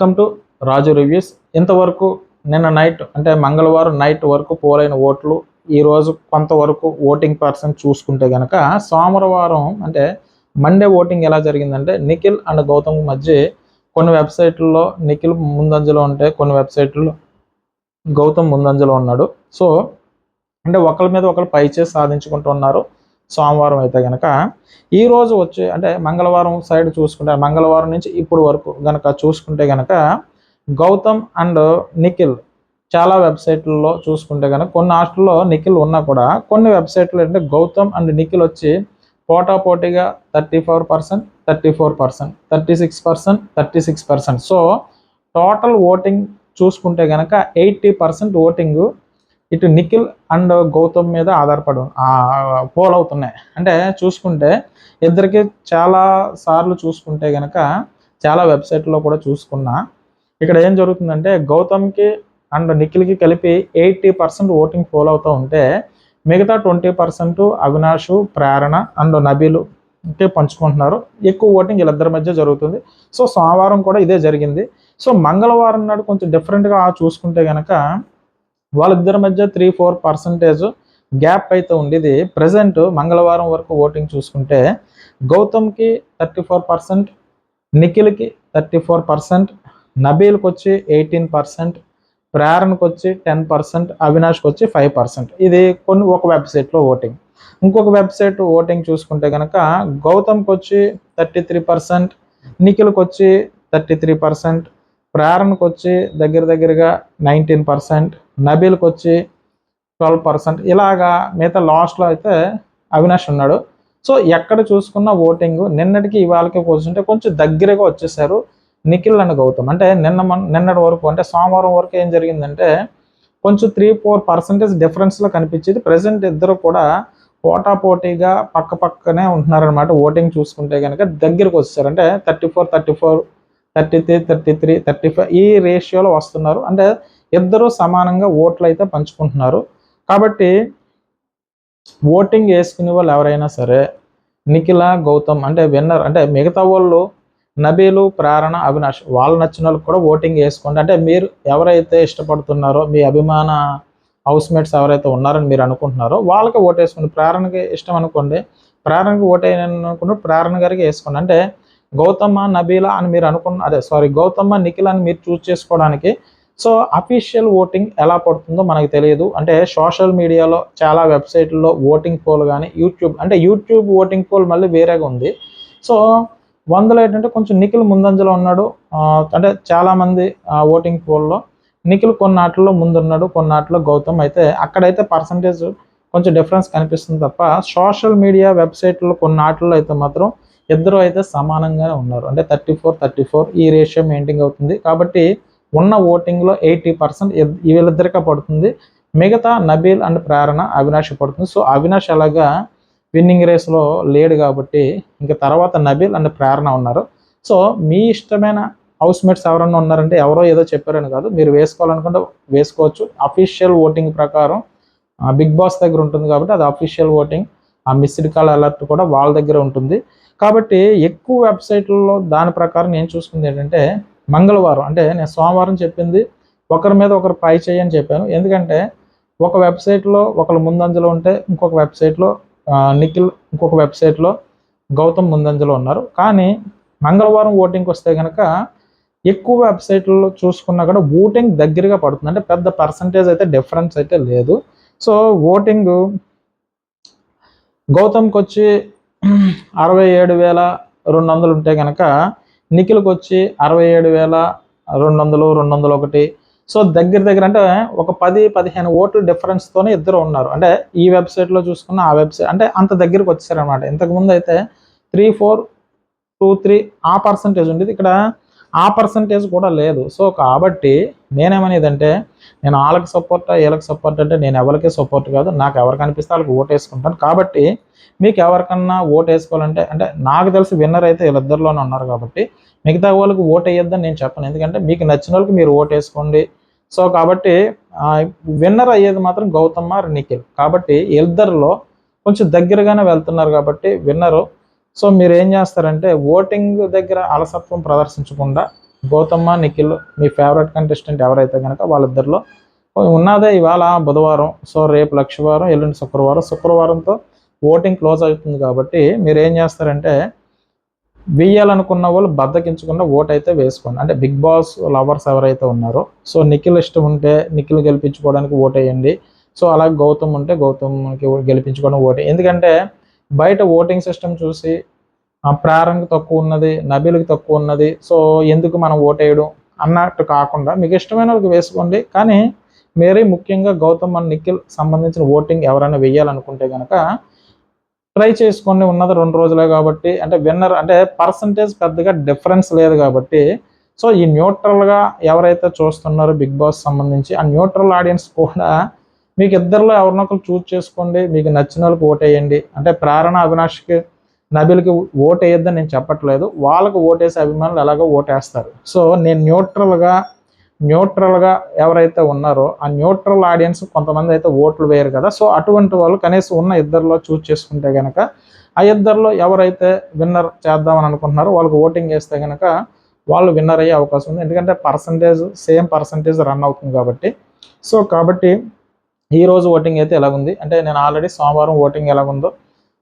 Welcome to Raju reviews. ఇంతవరకు నిన్న night అంటే మంగళవారం నైట్ వరకు పోలైన ఓట్లు ఈరోజు కొంతవరకు ఓటింగ్ పర్సెంట్ చూసుకుంటే కనుక సోమవారం అంటే మండే ఓటింగ్ ఎలా జరిగిందంటే నిఖిల్ అండ్ గౌతమ్ మధ్య కొన్ని వెబ్సైట్లలో నిఖిల్ ముందంజలో ఉంటే కొన్ని వెబ్సైట్లో గౌతమ్ ముందంజలో ఉన్నాడు. సో అంటే ఒకరి మీద ఒకరు పైచేసి సాధించుకుంటూ ఉన్నారు. సోమవారం అయితే కనుక ఈరోజు వచ్చి అంటే మంగళవారం సైడ్ చూసుకుంటే మంగళవారం నుంచి ఇప్పుడు వరకు కనుక చూసుకుంటే కనుక గౌతమ్ అండ్ నిఖిల్ చాలా వెబ్సైట్లలో చూసుకుంటే కనుక కొన్ని హాస్టల్లో నిఖిల్ ఉన్నా కూడా కొన్ని వెబ్సైట్లు అంటే గౌతమ్ అండ్ నిఖిల్ వచ్చి పోటాపోటీగా 34%, 34%, 36%, 36%. సో టోటల్ ఓటింగ్ చూసుకుంటే కనుక 80% ఓటింగ్ ఇటు నిఖిల్ అండ్ గౌతమ్ మీద ఆధారపడి పోల్ అవుతున్నాయి. అంటే చూసుకుంటే ఇద్దరికి చాలా సార్లు చూసుకుంటే కనుక చాలా వెబ్సైట్లో కూడా చూసుకున్నా ఇక్కడ ఏం జరుగుతుందంటే గౌతమ్కి అండ్ నిఖిల్కి కలిపి 80% ఓటింగ్ పోల్ అవుతూ ఉంటే మిగతా 20% అవినాష్, ప్రేరణ అండ్ నబీలు పంచుకుంటున్నారు. ఎక్కువ ఓటింగ్ వీళ్ళిద్దరి మధ్య జరుగుతుంది. సో సోమవారం కూడా ఇదే జరిగింది. సో మంగళవారం నాడు కొంచెం డిఫరెంట్గా చూసుకుంటే కనుక వాళ్ళిద్దరి మధ్య 3-4% గ్యాప్ అయితే ఉండేది. ప్రజెంట్ మంగళవారం వరకు ఓటింగ్ చూసుకుంటే గౌతమ్కి 34%, నిఖిల్కి 34%, నబీల్కి వచ్చి 18%, ప్రేరణకు వచ్చి 10%, అవినాష్కి వచ్చి 5%. ఇది ఒక వెబ్సైట్లో ఓటింగ్. ఇంకొక వెబ్సైట్ ఓటింగ్ చూసుకుంటే కనుక గౌతమ్కి వచ్చి 33%, నిఖిల్కి వచ్చి 33%, ప్రేరణకు వచ్చి దగ్గరగా 19%, నబీల్కి వచ్చి 12%. ఇలాగా మిగతా లాస్ట్లో అయితే అవినాష్ ఉన్నాడు. సో ఎక్కడ చూసుకున్న ఓటింగ్ నిన్నటికి ఇవాళకి పోల్చుంటే కొంచెం దగ్గరగా వచ్చేసారు నిఖిల్ అండ్ గౌతమ్. అంటే నిన్నటి వరకు అంటే సోమవారం వరకు ఏం జరిగిందంటే కొంచెం 3-4% డిఫరెన్స్లో కనిపించేది. ప్రజెంట్ ఇద్దరు కూడా పోటాపోటీగా పక్కనే ఉంటున్నారనమాట. ఓటింగ్ చూసుకుంటే కనుక దగ్గరకు వచ్చేసారు. అంటే 34, 33, 33, 35 ఈ రేషియోలో వస్తున్నారు. అంటే ఇద్దరు సమానంగా ఓట్లు అయితే పంచుకుంటున్నారు. కాబట్టి ఓటింగ్ వేసుకునే వాళ్ళు ఎవరైనా సరే నిఖిల, గౌతమ్ అంటే విన్నర్ అంటే మిగతా వాళ్ళు నబీలు, ప్రేరణ, అవినాష్ వాళ్ళు నచ్చిన వాళ్ళకి కూడా ఓటింగ్ వేసుకోండి. అంటే మీరు ఎవరైతే ఇష్టపడుతున్నారో మీ అభిమాన హౌస్మేట్స్ ఎవరైతే ఉన్నారని మీరు అనుకుంటున్నారో వాళ్ళకి ఓటు వేసుకోండి. ప్రేరణకి ఇష్టం అనుకోండి, ప్రేరణకి ఓటు వేయాలనుకుంటే ప్రేరణ గారికి వేసుకోండి. అంటే గౌతమ్మ, నబీల అని మీరు గౌతమ్మ, నిఖిల్ అని మీరు చూస్ చేసుకోవడానికి సో అఫీషియల్ ఓటింగ్ ఎలా పడుతుందో మనకు తెలియదు. అంటే సోషల్ మీడియాలో చాలా వెబ్సైట్లో ఓటింగ్ పోల్ కానీ యూట్యూబ్ ఓటింగ్ పోల్ మళ్ళీ వేరేగా ఉంది. సో 100లో ఏంటంటే కొంచెం నిఖిల్ ముందంజలో ఉన్నాడు. అంటే చాలామంది ఓటింగ్ పోల్లో నిఖిల్ కొన్నాటిలో ముందున్నాడు, కొన్నాటిలో గౌతమ్ అయితే అక్కడైతే పర్సంటేజ్ కొంచెం డిఫరెన్స్ కనిపిస్తుంది తప్ప సోషల్ మీడియా వెబ్సైట్లో కొన్నాటిలో అయితే మాత్రం ఇద్దరు అయితే సమానంగానే ఉన్నారు. అంటే 34 ఈ రేషియో మెయింటైన్ అవుతుంది. కాబట్టి ఉన్న ఓటింగ్లో 80% వీళ్ళిద్దరికే పడుతుంది. మిగతా నబీల్ అండ్ ప్రేరణ, అవినాష్ పడుతుంది. సో అవినాష్ అలాగా విన్నింగ్ రేస్లో లేడు కాబట్టి ఇంకా తర్వాత నబీల్ అండ్ ప్రేరణ ఉన్నారు. సో మీ ఇష్టమైన హౌస్మేట్స్ ఎవరన్నా ఉన్నారంటే ఎవరో ఏదో చెప్పారని కాదు, మీరు వేసుకోవాలనుకుంటే వేసుకోవచ్చు. అఫీషియల్ ఓటింగ్ ప్రకారం బిగ్ బాస్ దగ్గర ఉంటుంది కాబట్టి అది అఫీషియల్ ఓటింగ్. ఆ మిస్డ్ కాల్ అలర్ట్ కూడా వాళ్ళ దగ్గర ఉంటుంది. కాబట్టి ఎక్కువ వెబ్సైట్లలో దాని ప్రకారం నేను చూసుకుంది ఏంటంటే మంగళవారం అంటే నేను సోమవారం చెప్పింది ఒకరి మీద ఒకరు పై చేయని చెప్పాను. ఎందుకంటే ఒక వెబ్సైట్లో ఒకరు ముందంజలో ఉంటే ఇంకొక వెబ్సైట్లో నిఖిల్, ఇంకొక వెబ్సైట్లో గౌతమ్ ముందంజలో ఉన్నారు. కానీ మంగళవారం ఓటింగ్కి వస్తే కనుక ఎక్కువ వెబ్సైట్లలో చూసుకున్నా కూడా ఓటింగ్ దగ్గరగా పడుతుంది. అంటే పెద్ద పర్సంటేజ్ అయితే డిఫరెన్స్ అయితే లేదు. సో ఓటింగ్ గౌతమ్కి వచ్చి 67,200 ఉంటే కనుక నిఖిల్కి వచ్చి 67,200, 201. సో దగ్గర అంటే ఒక 10-15 ఓట్ల డిఫరెన్స్తోనే ఇద్దరు ఉన్నారు. అంటే ఈ వెబ్సైట్లో చూసుకున్న ఆ వెబ్సైట్ అంటే అంత దగ్గరికి వచ్చారనమాట. ఇంతకుముందు అయితే 3-4, 2-3 ఆ పర్సంటేజ్ ఉండేది. ఇక్కడ ఆ పర్సంటేజ్ కూడా లేదు. సో కాబట్టి నేనేమనేదంటే నేను వాళ్ళకి సపోర్ట్ వీళ్ళకి సపోర్ట్ అంటే నేను ఎవరికి సపోర్ట్ కాదు. నాకు ఎవరికి అనిపిస్తే వాళ్ళకి ఓటు వేసుకుంటాను. కాబట్టి మీకు ఎవరికన్నా ఓటు వేసుకోవాలంటే అంటే నాకు తెలిసి విన్నర్ అయితే వీళ్ళిద్దరిలోనే ఉన్నారు కాబట్టి మిగతా వాళ్ళకి ఓటు వేయొద్దని నేను చెప్పను. ఎందుకంటే మీకు నచ్చిన వాళ్ళకి మీరు ఓటు వేసుకోండి. సో కాబట్టి విన్నర్ అయ్యేది మాత్రం గౌతమ్ ఆర్ నిఖిల్. కాబట్టి ఇద్దరిలో కొంచెం దగ్గరగానే వెళ్తున్నారు కాబట్టి విన్నరు. సో మీరు ఏం చేస్తారంటే ఓటింగ్ దగ్గర అలసత్వం ప్రదర్శించకుండా గౌతమ్మ నిఖిల్ మీ ఫేవరెట్ కంటెస్టెంట్ ఎవరైతే కనుక వాళ్ళిద్దరిలో ఉన్నదే ఇవాళ బుధవారం, సో రేపు లక్షవారం, ఎల్లుండి శుక్రవారంతో ఓటింగ్ క్లోజ్ అవుతుంది. కాబట్టి మీరు ఏం చేస్తారంటే వేయాలనుకున్న వాళ్ళు బద్దకించకుండా ఓటు అయితే వేసుకోండి. అంటే బిగ్ బాస్ లవర్స్ ఎవరైతే ఉన్నారో, సో నిఖిల్ ఇష్టం ఉంటే నిఖిల్ గెలిపించుకోవడానికి ఓటు వేయండి. సో అలాగే గౌతమ్ ఉంటే గౌతమ్కి గెలిపించుకోవడానికి ఓటు. ఎందుకంటే బయట ఓటింగ్ సిస్టమ్ చూసి ప్రేరణకి తక్కువ ఉన్నది, నబీల్కి తక్కువ ఉన్నది, సో ఎందుకు మనం ఓటేయడం అన్నట్టు కాకుండా మీకు ఇష్టమైన వాళ్ళకి వేసుకోండి. కానీ మరీ ముఖ్యంగా గౌతమ్ అండ్ నిఖిల్ సంబంధించిన ఓటింగ్ ఎవరైనా వేయాలనుకుంటే కనుక ట్రై చేసుకోండి. ఉన్నది 2 రోజులే కాబట్టి, అంటే విన్నర్ అంటే పర్సంటేజ్ పెద్దగా డిఫరెన్స్ లేదు కాబట్టి, సో ఈ న్యూట్రల్గా ఎవరైతే చూస్తున్నారో బిగ్ బాస్ సంబంధించి ఆ న్యూట్రల్ ఆడియన్స్ కూడా మీకు ఇద్దరిలో ఎవరినొకరు చూజ్ చేసుకోండి. మీకు నచ్చిన వాళ్ళకి ఓటేయండి. అంటే ప్రేరణ అవినాష్కి నబీల్కి ఓటు వేయొద్దని నేను చెప్పట్లేదు, వాళ్ళకు ఓటేసే అభిమానులు ఎలాగో ఓటేస్తారు. సో నేను న్యూట్రల్గా ఎవరైతే ఉన్నారో ఆ న్యూట్రల్ ఆడియన్స్ కొంతమంది అయితే ఓట్లు వేయరు కదా, సో అటువంటి వాళ్ళు కనీసం ఉన్న ఇద్దరిలో చూజ్ చేసుకుంటే కనుక ఆ ఇద్దరిలో ఎవరైతే విన్నర్ చేద్దామని అనుకుంటున్నారో వాళ్ళకి ఓటింగ్ వేస్తే కనుక వాళ్ళు విన్నర్ అయ్యే అవకాశం ఉంది. ఎందుకంటే సేమ్ పర్సంటేజ్ రన్ అవుతుంది కాబట్టి. సో కాబట్టి ఈరోజు ఓటింగ్ అయితే ఎలాగుంది అంటే నేను ఆల్రెడీ సోమవారం ఓటింగ్ ఎలాగుందో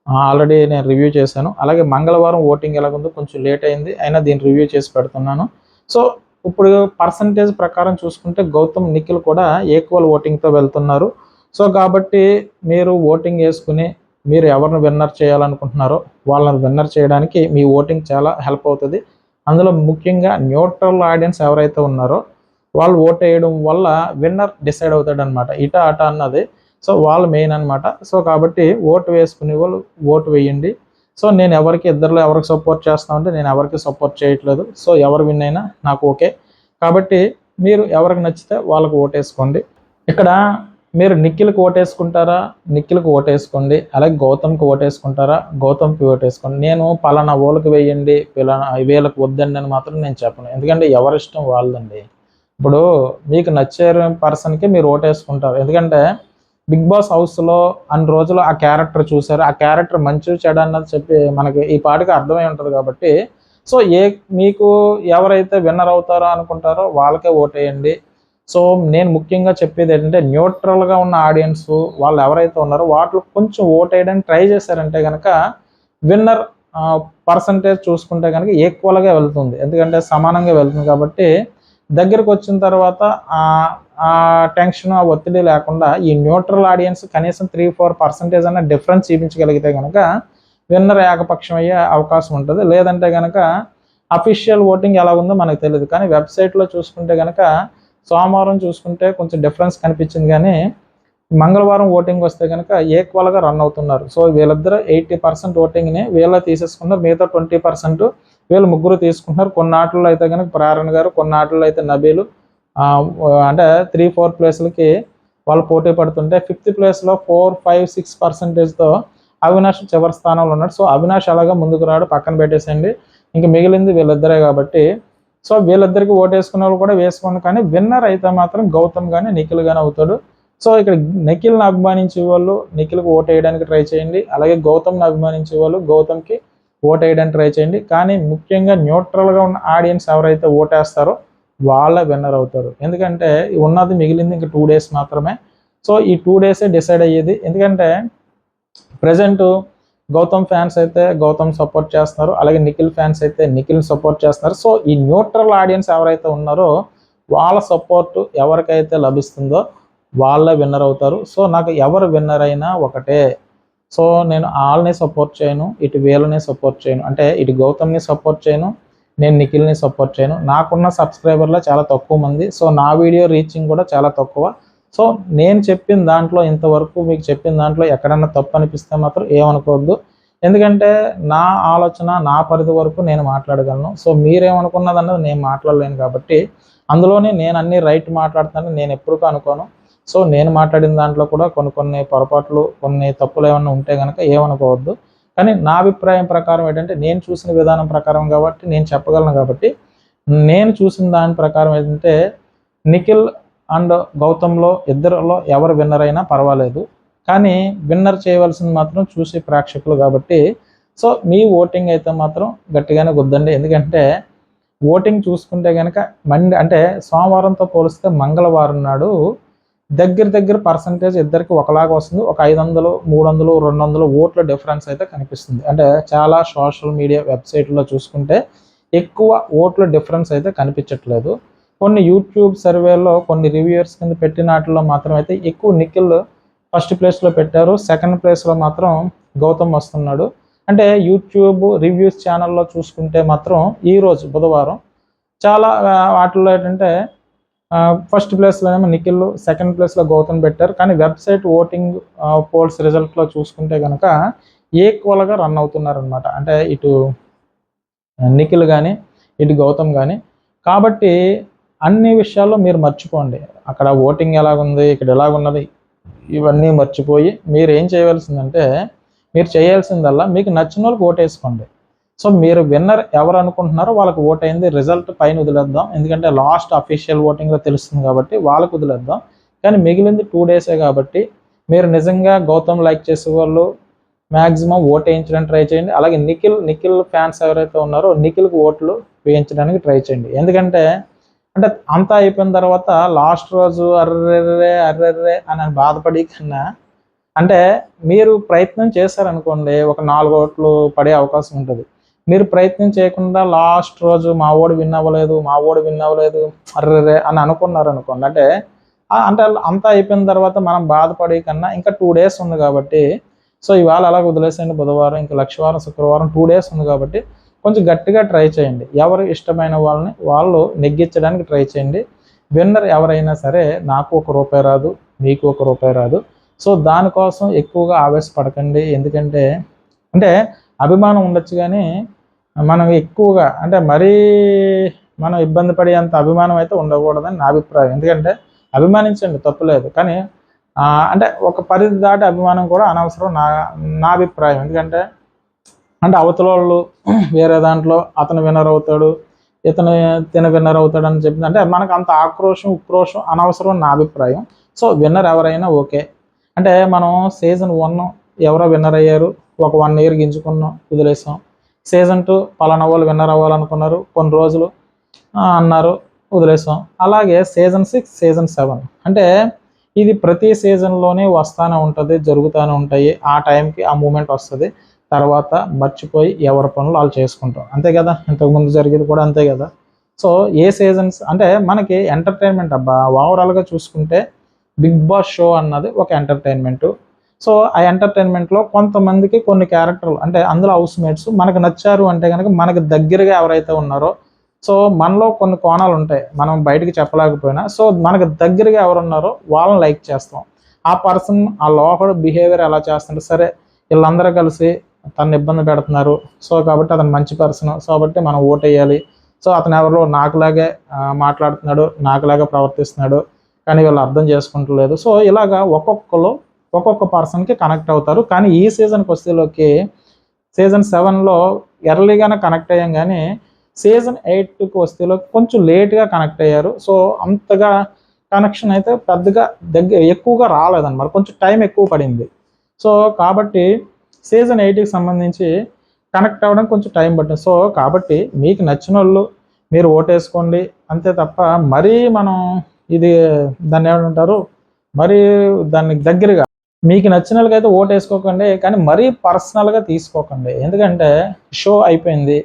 ఆల్రెడీ నేను రివ్యూ చేశాను. అలాగే మంగళవారం ఓటింగ్ ఎలాగుందో కొంచెం లేట్ అయింది, అయినా దీన్ని రివ్యూ చేసి పెడుతున్నాను. సో ఇప్పుడు పర్సంటేజ్ ప్రకారం చూసుకుంటే గౌతమ్ నిఖిల్ కూడా ఈక్వల్ ఓటింగ్తో వెళ్తున్నారు. సో కాబట్టి మీరు ఓటింగ్ వేసుకుని మీరు ఎవరిని విన్నర్ చేయాలనుకుంటున్నారో వాళ్ళని విన్నర్ చేయడానికి మీ ఓటింగ్ చాలా హెల్ప్ అవుతుంది. అందులో ముఖ్యంగా న్యూట్రల్ ఆడియన్స్ ఎవరైతే ఉన్నారో వాళ్ళు ఓట్ వేయడం వల్ల విన్నర్ డిసైడ్ అవుతాడు అనమాట. ఇట అట అన్నది సో వాళ్ళు మెయిన్ అనమాట. సో కాబట్టి ఓటు వేసుకునే వాళ్ళు ఓటు వేయండి. సో నేను ఇద్దరిలో ఎవరికి సపోర్ట్ చేస్తామంటే నేను ఎవరికి సపోర్ట్ చేయట్లేదు. సో ఎవరు విన్ అయినా నాకు ఓకే. కాబట్టి మీరు ఎవరికి నచ్చితే వాళ్ళకు ఓటేసుకోండి. ఇక్కడ మీరు నిఖిల్కి ఓటేసుకుంటారా, నిఖిల్కి ఓటేసుకోండి. అలాగే గౌతమ్కి ఓటేసుకుంటారా, గౌతమ్కి ఓటేసుకోండి. నేను పలానా ఓళ్ళకి వేయండి, వీళ్ళకి వద్దండి అని మాత్రం నేను చెప్పను. ఎందుకంటే ఎవరిష్టం వాళ్ళదండి. ఇప్పుడు మీకు నచ్చే పర్సన్కి మీరు ఓటేసుకుంటారు. ఎందుకంటే బిగ్ బాస్ హౌస్లో అన్ని రోజులు ఆ క్యారెక్టర్ చూసారు, ఆ క్యారెక్టర్ మంచి చెడు అన్నది చెప్పి మనకి ఈ పాటికి అర్థమై ఉంటుంది. కాబట్టి సో మీకు ఎవరైతే విన్నర్ అవుతారో అనుకుంటారో వాళ్ళకే ఓటేయండి. సో నేను ముఖ్యంగా చెప్పేది ఏంటంటే న్యూట్రల్గా ఉన్న ఆడియన్స్ వాళ్ళు ఎవరైతే ఉన్నారో వాటిలో కొంచెం ఓటేయడానికి ట్రై చేశారంటే కనుక విన్నర్ పర్సంటేజ్ చూసుకుంటే కనుక ఈక్వల్గా వెళ్తుంది. ఎందుకంటే సమానంగా వెళ్తుంది. కాబట్టి దగ్గరకు వచ్చిన తర్వాత ఆ టెన్షన్, ఆ ఒత్తిడి లేకుండా ఈ న్యూట్రల్ ఆడియన్స్ కనీసం 3-4% అన్న డిఫరెన్స్ చూపించగలిగితే కనుక విన్నర్ ఏకపక్షం అయ్యే అవకాశం ఉంటుంది. లేదంటే కనుక అఫీషియల్ ఓటింగ్ ఎలా ఉందో మనకు తెలియదు. కానీ వెబ్సైట్లో చూసుకుంటే కనుక సోమవారం చూసుకుంటే కొంచెం డిఫరెన్స్ కనిపించింది, కానీ మంగళవారం ఓటింగ్ వస్తే కనుక ఈక్వల్గా రన్ అవుతున్నారు. సో వీళ్ళిద్దరూ 80% ఓటింగ్ని వీళ్ళ తీసేసుకున్నారు, మిగతా 20% వీళ్ళు ముగ్గురు తీసుకుంటున్నారు. కొన్ని ఆటల్లో అయితే కనుక ప్రేరణ గారు, కొన్ని ఆటల్లో అయితే నబీలు, అంటే 3-4 ప్లేస్లకి వాళ్ళు పోటీ పడుతుంటే 5th ప్లేస్లో 4-5-6%తో అవినాష్ చివరి స్థానంలో ఉన్నాడు. సో అవినాష్ అలాగా ముందుకు రాడు, పక్కన పెట్టేసేయండి. ఇంక మిగిలింది వీళ్ళిద్దరే కాబట్టి సో వీళ్ళిద్దరికి ఓటేసుకున్న వాళ్ళు కూడా వేసుకోండి. కానీ విన్నర్ అయితే మాత్రం గౌతమ్ కానీ నిఖిల్ కానీ అవుతాడు. సో ఇక్కడ నిఖిల్ని అభిమానించే వాళ్ళు నిఖిల్కి ఓటు వేయడానికి ట్రై చేయండి. అలాగే గౌతమ్ని అభిమానించే వాళ్ళు గౌతమ్కి ఓటు వేయడానికి ట్రై చేయండి. కానీ ముఖ్యంగా న్యూట్రల్గా ఉన్న ఆడియన్స్ ఎవరైతే ఓటేస్తారో వాళ్ళ విన్నర్ అవుతారు. ఎందుకంటే ఉన్నది మిగిలింది ఇంకా 2 days మాత్రమే. సో ఈ 2 days డిసైడ్ అయ్యేది. ఎందుకంటే ప్రజెంట్ గౌతమ్ ఫ్యాన్స్ అయితే గౌతమ్ సపోర్ట్ చేస్తున్నారు, అలాగే నిఖిల్ ఫ్యాన్స్ అయితే నిఖిల్ని సపోర్ట్ చేస్తున్నారు. సో ఈ న్యూట్రల్ ఆడియన్స్ ఎవరైతే ఉన్నారో వాళ్ళ సపోర్ట్ ఎవరికైతే లభిస్తుందో వాళ్ళే విన్నర్ అవుతారు. సో నాకు ఎవరు విన్నర్ అయినా ఒకటే. సో నేను వాళ్ళని సపోర్ట్ చేయను, ఇటు వీళ్ళని సపోర్ట్ చేయను. అంటే ఇటు గౌతమ్ని సపోర్ట్ చేయను, నేను నిఖిల్ని సపోర్ట్ చేయను. నాకున్న సబ్స్క్రైబర్లో చాలా తక్కువ మంది. సో నా వీడియో రీచింగ్ కూడా చాలా తక్కువ. సో నేను చెప్పిన దాంట్లో ఇంతవరకు మీకు చెప్పిన దాంట్లో ఎక్కడన్నా తప్పు అనిపిస్తే మాత్రం ఏమనుకోవద్దు. ఎందుకంటే నా ఆలోచన నా పరిధి వరకు నేను మాట్లాడగలను. సో మీరేమనుకున్నదన్నది నేను మాట్లాడలేను. కాబట్టి అందులోనే నేను అన్ని రైట్ మాట్లాడుతానని నేను ఎప్పుడూ అనుకోను. సో నేను మాట్లాడిన దాంట్లో కూడా కొన్ని పొరపాట్లు, కొన్ని తప్పులు ఏమన్నా ఉంటే కనుక ఏమనుకోవద్దు. కానీ నా అభిప్రాయం ప్రకారం ఏంటంటే నేను చూసిన విధానం ప్రకారం కాబట్టి నేను చెప్పగలను. కాబట్టి నేను చూసిన దాని ప్రకారం ఏంటంటే నిఖిల్ అండ్ గౌతమ్లో ఇద్దరిలో ఎవరు విన్నర్ అయినా పర్వాలేదు. కానీ విన్నర్ చేయవలసింది మాత్రం చూసే ప్రేక్షకులు. కాబట్టి సో మీ ఓటింగ్ అయితే మాత్రం గట్టిగానే గుద్దండి. ఎందుకంటే ఓటింగ్ చూసుకుంటే కనుక అంటే సోమవారంతో పోలిస్తే మంగళవారం నాడు దగ్గర పర్సంటేజ్ ఇద్దరికి ఒకలాగా వస్తుంది. ఒక 500, 300, 200 ఓట్ల డిఫరెన్స్ అయితే కనిపిస్తుంది. అంటే చాలా సోషల్ మీడియా వెబ్సైట్లో చూసుకుంటే ఎక్కువ ఓట్ల డిఫరెన్స్ అయితే కనిపించట్లేదు. కొన్ని యూట్యూబ్ సర్వేలో కొన్ని రివ్యూయర్స్ కింద పెట్టిన వాటిలో మాత్రం అయితే ఎక్కువ నిఖిల్ ఫస్ట్ ప్లేస్లో పెట్టారు. సెకండ్ ప్లేస్లో మాత్రం గౌతమ్ వస్తున్నాడు. అంటే యూట్యూబ్ రివ్యూస్ ఛానల్లో చూసుకుంటే మాత్రం ఈరోజు బుధవారం చాలా వాటిల్లో ఏంటంటే ఫస్ట్ ప్లేస్లోనేమో నిఖిల్, సెకండ్ ప్లేస్లో గౌతమ్ పెట్టారు. కానీ వెబ్సైట్ ఓటింగ్ పోల్స్ రిజల్ట్లో చూసుకుంటే కనుక ఈక్వల్గా రన్ అవుతున్నారనమాట. అంటే ఇటు నిఖిల్ కానీ ఇటు గౌతమ్ కానీ. కాబట్టి అన్ని విషయాల్లో మీరు మర్చిపోండి. అక్కడ ఓటింగ్ ఎలాగుంది, ఇక్కడ ఎలాగున్నది, ఇవన్నీ మర్చిపోయి మీరు ఏం చేయవలసిందంటే మీరు చేయాల్సిందల్లా మీకు నచ్చిన వాళ్ళకి ఓటేసుకోండి. సో మీరు విన్నర్ ఎవరు అనుకుంటున్నారో వాళ్ళకి ఓట్ అయింది, రిజల్ట్ పైన వదిలేద్దాం. ఎందుకంటే లాస్ట్ అఫీషియల్ ఓటింగ్లో తెలుస్తుంది కాబట్టి వాళ్ళకు వదిలేద్దాం. కానీ మిగిలింది 2 డేసే కాబట్టి మీరు నిజంగా గౌతమ్ లైక్ చేసే వాళ్ళు మ్యాక్సిమం ఓట్ వేయించడానికి ట్రై చేయండి. అలాగే నిఖిల్ ఫ్యాన్స్ ఎవరైతే ఉన్నారో నిఖిల్కి ఓట్లు వేయించడానికి ట్రై చేయండి. ఎందుకంటే అంటే అంతా అయిపోయిన తర్వాత లాస్ట్ రోజు అర్రెర్రే అని బాధపడి కన్నా అంటే మీరు ప్రయత్నం చేశారనుకోండి ఒక 4 ఓట్లు పడే అవకాశం ఉంటుంది. మీరు ప్రయత్నం చేయకుండా లాస్ట్ రోజు మా ఓడి విన్ అవ్వలేదు అర్రెర్రే అని అనుకున్నారనుకోండి. అంటే అంతా అయిపోయిన తర్వాత మనం బాధపడే కన్నా ఇంకా 2 డేస్ ఉంది కాబట్టి సో ఇవాళ అలాగ వదిలేసేయండి. బుధవారం ఇంకా లక్షవారం శుక్రవారం 2 డేస్ ఉంది కాబట్టి కొంచెం గట్టిగా ట్రై చేయండి. ఎవరు ఇష్టమైన వాళ్ళని వాళ్ళు నెగ్గించడానికి ట్రై చేయండి. విన్నర్ ఎవరైనా సరే నాకు ₹1 రాదు, మీకు ₹1 రాదు. సో దానికోసం ఎక్కువగా ఆవేశపడకండి. ఎందుకంటే అంటే అభిమానం ఉండొచ్చు కానీ మనం ఎక్కువగా అంటే మరీ మనం ఇబ్బంది పడేంత అభిమానం అయితే ఉండకూడదని నా అభిప్రాయం. ఎందుకంటే అభిమానించండి తప్పులేదు, కానీ అంటే ఒక పరిధి దాటి అభిమానం కూడా అనవసరం నా అభిప్రాయం. ఎందుకంటే అంటే అవతల వాళ్ళు వేరే దాంట్లో అతను విన్నర్ అవుతాడు, తిన విన్నర్ అవుతాడు అని చెప్పింది అంటే మనకు అంత ఉక్రోషం అనవసరం నా అభిప్రాయం. సో విన్నర్ ఎవరైనా ఓకే. అంటే మనం సీజన్ 1 ఎవరో విన్నర్ అయ్యారు, ఒక 1 ఇయర్ గింజుకున్నాం, వదిలేసాం. సీజన్ 2 పలానా వాళ్ళు విన్నర్ అవ్వాలనుకున్నారు, కొన్ని రోజులు అన్నారు, వదిలేసాం. అలాగే సీజన్ 6, సీజన్ 7 అంటే ఇది ప్రతి సీజన్లోనే వస్తూనే ఉంటుంది, జరుగుతూనే ఉంటాయి. ఆ టైంకి ఆ మూమెంట్ వస్తుంది, తర్వాత మర్చిపోయి ఎవరి పనులు వాళ్ళు చేసుకుంటాం. అంతే కదా, ఇంతకుముందు జరిగేది కూడా అంతే కదా. సో ఏ సీజన్స్ అంటే మనకి ఎంటర్టైన్మెంట్ అబ్బా. ఓవరాల్గా చూసుకుంటే బిగ్ బాస్ షో అన్నది ఒక ఎంటర్టైన్మెంటు. సో ఆ ఎంటర్టైన్మెంట్లో కొంతమందికి కొన్ని క్యారెక్టర్లు అంటే అందులో హౌస్ మేట్స్ మనకు నచ్చారు అంటే కనుక మనకు దగ్గరగా ఎవరైతే ఉన్నారో సో మనలో కొన్ని కోణాలు ఉంటాయి మనం బయటికి చెప్పలేకపోయినా. సో మనకు దగ్గరగా ఎవరున్నారో వాళ్ళని లైక్ చేస్తాం. ఆ పర్సన్ ఆ లోపల బిహేవియర్ ఎలా చేస్తుంటే సరే వీళ్ళందరూ కలిసి తను ఇబ్బంది పెడుతున్నారు, సో కాబట్టి అతను మంచి పర్సన్, సో కాబట్టి మనం ఓట్ వేయాలి. సో అతను ఎవరో నాకులాగే మాట్లాడుతున్నాడు, నాకులాగా ప్రవర్తిస్తున్నాడు, కానీ వీళ్ళు అర్థం చేసుకుంటలేదు. సో ఇలాగా ఒక్కొక్క పర్సన్కి కనెక్ట్ అవుతారు. కానీ ఈ సీజన్కి వచ్చేలోకి సీజన్ 7లో ఎర్లీగానే కనెక్ట్ అయ్యాం, కానీ సీజన్ 8కి వస్తేలోకి కొంచెం లేట్గా కనెక్ట్ అయ్యారు. సో అంతగా కనెక్షన్ అయితే పెద్దగా ఎక్కువగా రాలేదన్నమాట, కొంచెం టైం ఎక్కువ పడింది. సో కాబట్టి సీజన్ 8కి సంబంధించి కనెక్ట్ అవ్వడానికి కొంచెం టైం పట్టింది. సో కాబట్టి మీకు నచ్చిన వాళ్ళు మీరు ఓటేసుకోండి, అంతే తప్ప మరీ మనం ఇది దాన్ని ఏమంటారు మరీ దానికి దగ్గరగా మీకు నచ్చిన వాళ్ళకైతే ఓటు వేసుకోకండి, కానీ మరీ పర్సనల్గా తీసుకోకండి. ఎందుకంటే షో అయిపోయింది,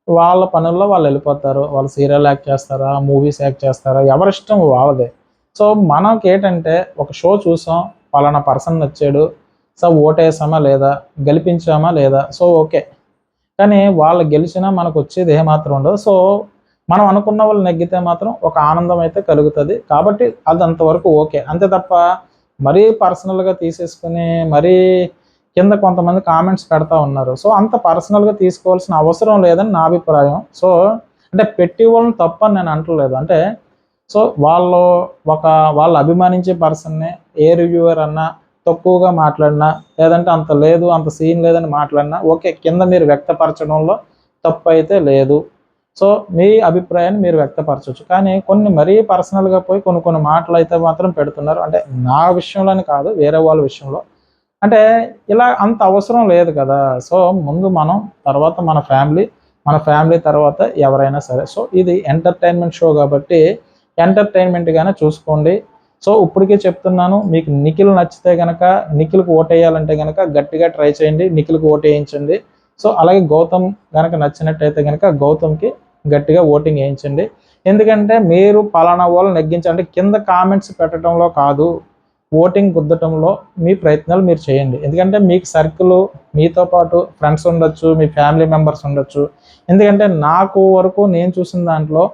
వాళ్ళ పనుల్లో వాళ్ళు వెళ్ళిపోతారు. వాళ్ళు సీరియల్ యాక్ట్ చేస్తారా, మూవీస్ యాక్ట్ చేస్తారా, ఎవరిష్టం వాళ్ళదే. సో మనకి ఏంటంటే ఒక షో చూసాం, పలానా పర్సన్ నచ్చాడు, సో ఓటేసామా లేదా, గెలిపించామా లేదా, సో ఓకే. కానీ వాళ్ళు గెలిచినా మనకు వచ్చేది ఏమాత్రం ఉండదు. సో మనం అనుకున్న వాళ్ళు నెగ్గితే మాత్రం ఒక ఆనందం అయితే కలుగుతుంది. కాబట్టి అది అంతవరకు ఓకే. అంతే తప్ప మరీ పర్సనల్గా తీసేసుకుని మరీ కింద కొంతమంది కామెంట్స్ పెడతా ఉన్నారు. సో అంత పర్సనల్గా తీసుకోవాల్సిన అవసరం లేదని నా అభిప్రాయం. సో అంటే పెట్టి వాళ్ళని తప్పు అని నేను అంటలేదు. అంటే సో వాళ్ళు అభిమానించే పర్సన్ని ఏ రివ్యూవర్ అన్నా తక్కువగా మాట్లాడినా లేదంటే అంత లేదు అంత సీన్ లేదని మాట్లాడినా ఓకే, కింద మీరు వ్యక్తపరచడంలో తప్పు అయితే లేదు. సో మీ అభిప్రాయాన్ని మీరు వ్యక్తపరచవచ్చు. కానీ కొన్ని మరీ పర్సనల్గా పోయి కొన్ని మాటలు అయితే మాత్రం పెడుతున్నారు. అంటే నా విషయంలోని కాదు, వేరే వాళ్ళ విషయంలో. అంటే ఇలా అంత అవసరం లేదు కదా. సో ముందు మనం, తర్వాత మన ఫ్యామిలీ, మన ఫ్యామిలీ తర్వాత ఎవరైనా సరే. సో ఇది ఎంటర్టైన్మెంట్ షో కాబట్టి ఎంటర్టైన్మెంట్గానే చూసుకోండి. సో ఇప్పటికే చెప్తున్నాను, మీకు నిఖిల్ నచ్చితే కనుక, నిఖిల్కి ఓటేయాలంటే కనుక గట్టిగా ట్రై చేయండి, నిఖిల్కి ఓటేయించండి. సో అలాగే గౌతమ్ కనుక నచ్చినట్టయితే కనుక గౌతమ్కి గట్టిగా ఓటింగ్ వేయించండి. ఎందుకంటే మీరు పలానా వాళ్ళు నెగ్గించండి కింద కామెంట్స్ పెట్టడంలో కాదు, ఓటింగ్ గుద్దటంలో మీ ప్రయత్నాలు మీరు చేయండి. ఎందుకంటే మీకు సర్కిల్, మీతో పాటు ఫ్రెండ్స్ ఉండొచ్చు, మీ ఫ్యామిలీ మెంబర్స్ ఉండొచ్చు. ఎందుకంటే నాకు వరకు నేను చూసిన దాంట్లో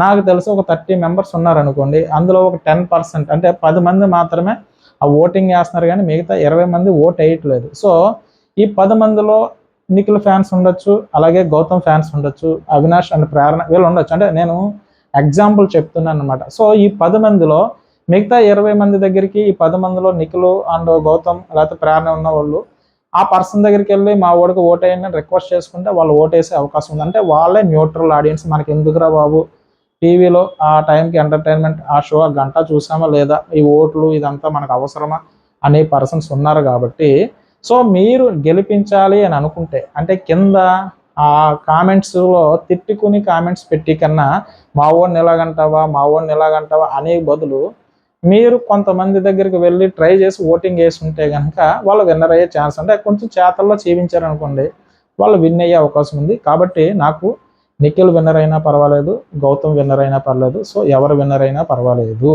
నాకు తెలిసి ఒక 30 మెంబర్స్ ఉన్నారనుకోండి, అందులో ఒక 10% అంటే 10 మంది మాత్రమే ఆ ఓటింగ్ వేస్తున్నారు, కానీ మిగతా 20 మంది ఓట్ వేయట్లేదు. సో ఈ 10 మందిలో నిఖిల్ ఫ్యాన్స్ ఉండొచ్చు, అలాగే గౌతమ్ ఫ్యాన్స్ ఉండొచ్చు, అవినాష్ అండ్ ప్రేరణ వీళ్ళు ఉండొచ్చు. అంటే నేను ఎగ్జాంపుల్ చెప్తున్నాను అనమాట. సో ఈ 10 మందిలో మిగతా 20 మంది దగ్గరికి ఈ 10 మందిలో నిఖిల్ అండ్ గౌతమ్ లేకపోతే ప్రేరణ ఉన్న వాళ్ళు ఆ పర్సన్ దగ్గరికి వెళ్ళి మా ఓడికి ఓటేయండి అని రిక్వెస్ట్ చేసుకుంటే వాళ్ళు ఓటేసే అవకాశం ఉంది. అంటే వాళ్ళే న్యూట్రల్ ఆడియన్స్, మనకి ఎందుకురా బాబు టీవీలో ఆ టైంకి ఎంటర్టైన్మెంట్ ఆ షో ఆ గంట చూసామా లేదా, ఈ ఓట్లు ఇదంతా మనకు అవసరమా అనే పర్సన్స్ ఉన్నారు కాబట్టి, సో మీరు గెలిపించాలి అని అనుకుంటే అంటే కింద ఆ కామెంట్స్లో తిట్టుకుని కామెంట్స్ పెట్టి కన్నా మా ఓడిని ఎలాగంటావా అనే బదులు మీరు కొంతమంది దగ్గరికి వెళ్ళి ట్రై చేసి ఓటింగ్ వేసి ఉంటే కనుక వాళ్ళు విన్నర్ అయ్యే ఛాన్స్, అంటే కొంచెం చేతల్లో చూపించారనుకోండి, వాళ్ళు విన్ అయ్యే అవకాశం ఉంది. కాబట్టి నాకు నిఖిల్ విన్నర్ అయినా పర్వాలేదు, గౌతమ్ విన్నర్ అయినా పర్లేదు, సో ఎవరు విన్నర్ అయినా పర్వాలేదు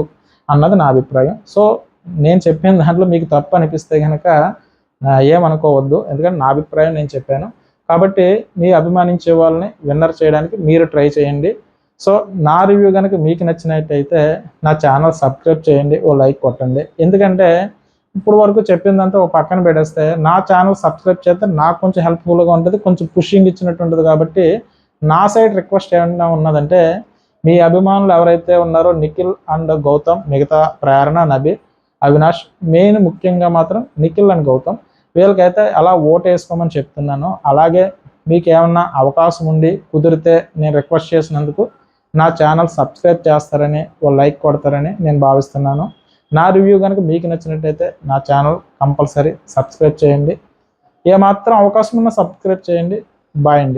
అన్నది నా అభిప్రాయం. సో నేను చెప్పిన దాంట్లో మీకు తప్పు అనిపిస్తే కనుక ఏమనుకోవద్దు, ఎందుకంటే నా అభిప్రాయం నేను చెప్పాను. కాబట్టి మీ అభిమానించే వాళ్ళని విన్నర్ చేయడానికి మీరు ట్రై చేయండి. సో నా రివ్యూ కనుక మీకు నచ్చినట్టయితే నా ఛానల్ సబ్స్క్రైబ్ చేయండి, ఓ లైక్ కొట్టండి. ఎందుకంటే ఇప్పుడు వరకు చెప్పిందంతా ఒక పక్కన పెట్టేస్తే నా ఛానల్ సబ్స్క్రైబ్ చేస్తే నాకు కొంచెం హెల్ప్ఫుల్గా ఉంటుంది, కొంచెం పుషింగ్ ఇచ్చినట్టు ఉంటుంది. కాబట్టి నా సైడ్ రిక్వెస్ట్ ఏమైనా ఉన్నదంటే, మీ అభిమానులు ఎవరైతే ఉన్నారో నిఖిల్ అండ్ గౌతమ్, మిగతా ప్రేరణ, నబీ, అవినాష్, మెయిన్ ముఖ్యంగా మాత్రం నిఖిల్ అండ్ గౌతమ్, వీళ్ళకైతే అలా ఓటు వేసుకోమని చెప్తున్నాను. అలాగే మీకు ఏమన్నా అవకాశం ఉండి కుదిరితే నేను రిక్వెస్ట్ చేసినందుకు నా ఛానల్ సబ్స్క్రైబ్ చేస్తారని, ఓ లైక్ కొడతారని నేను భావిస్తున్నాను. నా రివ్యూ కనుక మీకు నచ్చినట్టయితే నా ఛానల్ కంపల్సరీ సబ్స్క్రైబ్ చేయండి. ఏమాత్రం అవకాశం ఉన్నా సబ్స్క్రైబ్ చేయండి. బాయ్ అండి.